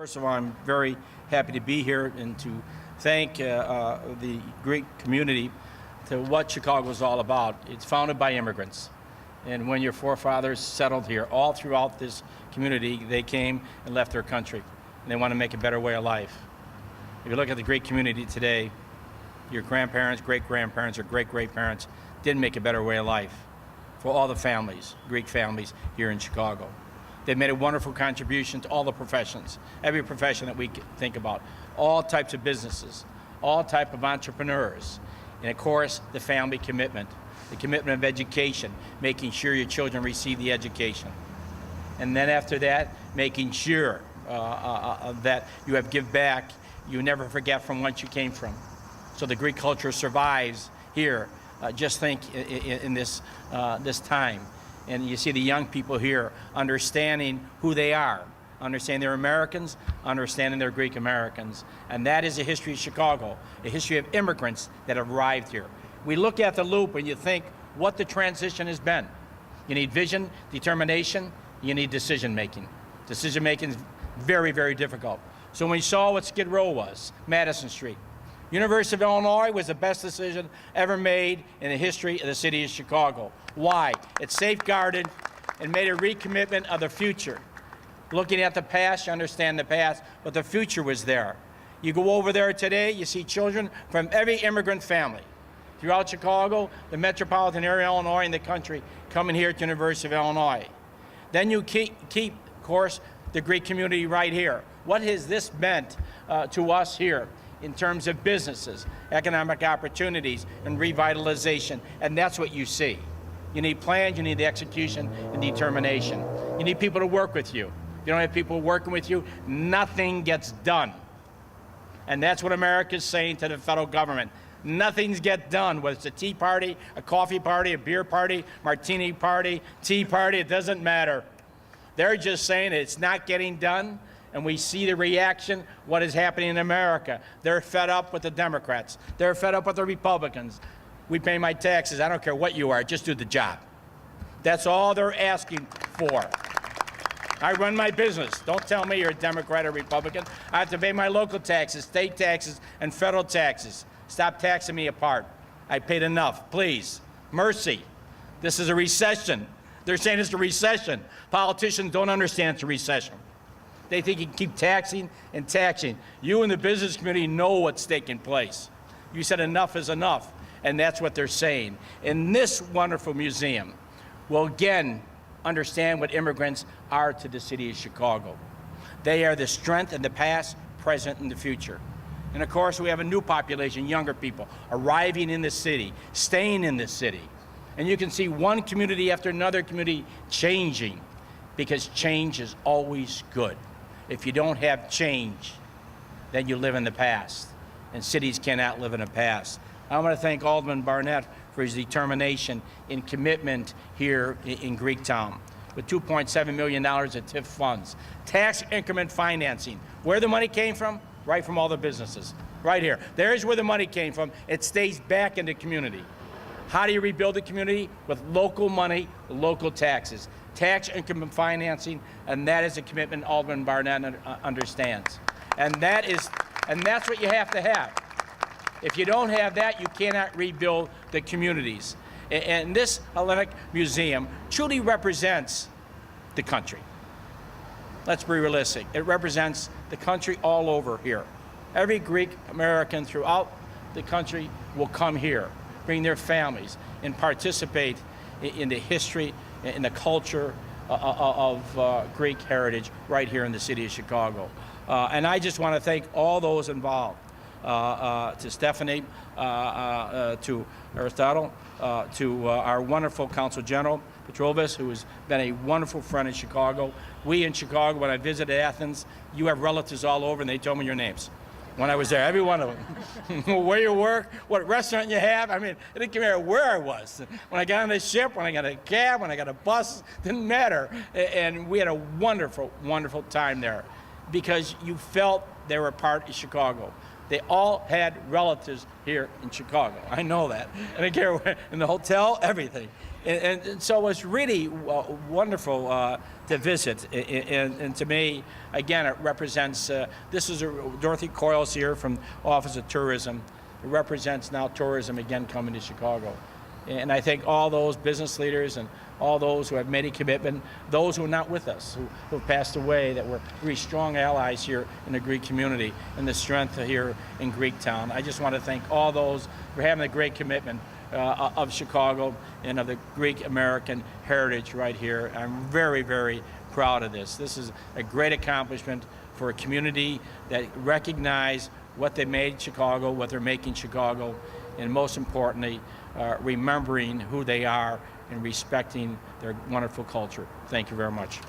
First of all, I'm very happy to be here and to thank the Greek community to what Chicago is all about. It's founded by immigrants. And when your forefathers settled here, all throughout this community, they came and left their country. And they want to make a better way of life. If you look at the Greek community today, your grandparents, great-grandparents, or great-great-parents didn't make a better way of life for all the families, Greek families here in Chicago. They've made a wonderful contribution to all the professions, every profession that we think about, all types of businesses, all type of entrepreneurs, and of course, the family commitment, the commitment of education, making sure your children receive the education. And then after that, making sure that you have give back, you never forget from whence you came from. So the Greek culture survives here, just think in this time. And you see the young people here understanding who they are, understanding they're Americans, understanding they're Greek Americans. And that is a history of Chicago, a history of immigrants that have arrived here. We look at the loop and you think what the transition has been. You need vision, determination, you need decision making. Decision making is very, very difficult. So when we saw what Skid Row was, Madison Street, University of Illinois was the best decision ever made in the history of the city of Chicago. Why? It safeguarded and made a recommitment of the future. Looking at the past, you understand the past, but the future was there. You go over there today, you see children from every immigrant family throughout Chicago, the metropolitan area of Illinois, and the country coming here to University of Illinois. Then you keep, of course, the Greek community right here. What has this meant to us here in terms of businesses, economic opportunities, and revitalization? And that's what you see. You need plans, you need the execution and determination. You need people to work with you. If you don't have people working with you, nothing gets done. And that's what America's saying to the federal government. Nothing's get done, whether it's a tea party, a coffee party, a beer party, martini party, tea party, it doesn't matter. They're just saying it's not getting done, and we see the reaction, what is happening in America. They're fed up with the Democrats. They're fed up with the Republicans. We pay my taxes, I don't care what you are, just do the job. That's all they're asking for. I run my business. Don't tell me you're a Democrat or Republican. I have to pay my local taxes, state taxes, and federal taxes. Stop taxing me apart. I paid enough, please. Mercy. This is a recession. They're saying it's a recession. Politicians don't understand it's a recession. They think you can keep taxing and taxing. You in the business community know what's taking place. You said enough is enough, and that's what they're saying. And this wonderful museum will again understand what immigrants are to the city of Chicago. They are the strength in the past, present, and the future. And of course, we have a new population, younger people, arriving in the city, staying in the city. And you can see one community after another community changing, because change is always good. If you don't have change, then you live in the past, and cities cannot live in the past. I want to thank Alderman Burnett for his determination and commitment here in Greektown, with $2.7 million of TIF funds. Tax increment financing. Where the money came from? Right from all the businesses, right here. There's where the money came from. It stays back in the community. How do you rebuild the community? With local money, local taxes. Tax increment financing, and that is a commitment Alderman Burnett understands. And that's what you have to have. If you don't have that, you cannot rebuild the communities. And this Hellenic Museum truly represents the country. Let's be realistic. It represents the country all over here. Every Greek American throughout the country will come here, bring their families, and participate in the history, in the culture of Greek heritage right here in the city of Chicago. And I just want to thank all those involved, to Stephanie, to Aristotle, to our wonderful Consul General, Petrovis, who has been a wonderful friend in Chicago. We in Chicago, when I visited Athens, you have relatives all over, and they told me your names when I was there, every one of them. Where you work, what restaurant you have. I mean, it didn't matter where I was. When I got on the ship, when I got a cab, when I got a bus, didn't matter. And we had a wonderful, wonderful time there, because you felt they were a part of Chicago. They all had relatives here in Chicago. I know that. And I care where, in the hotel, everything. And so it's really wonderful to visit. And to me, again, it represents, this is Dorothy Coyle's here from Office of Tourism. It represents now tourism again coming to Chicago. And I think all those business leaders and all those who have made a commitment, those who are not with us, who have passed away, that were really strong allies here in the Greek community and the strength here in Greektown. I just want to thank all those for having a great commitment of Chicago and of the Greek American heritage right here. I'm very, very proud of this. This is a great accomplishment for a community that recognized what they made Chicago, what they're making Chicago, and most importantly, remembering who they are and respecting their wonderful culture. Thank you very much.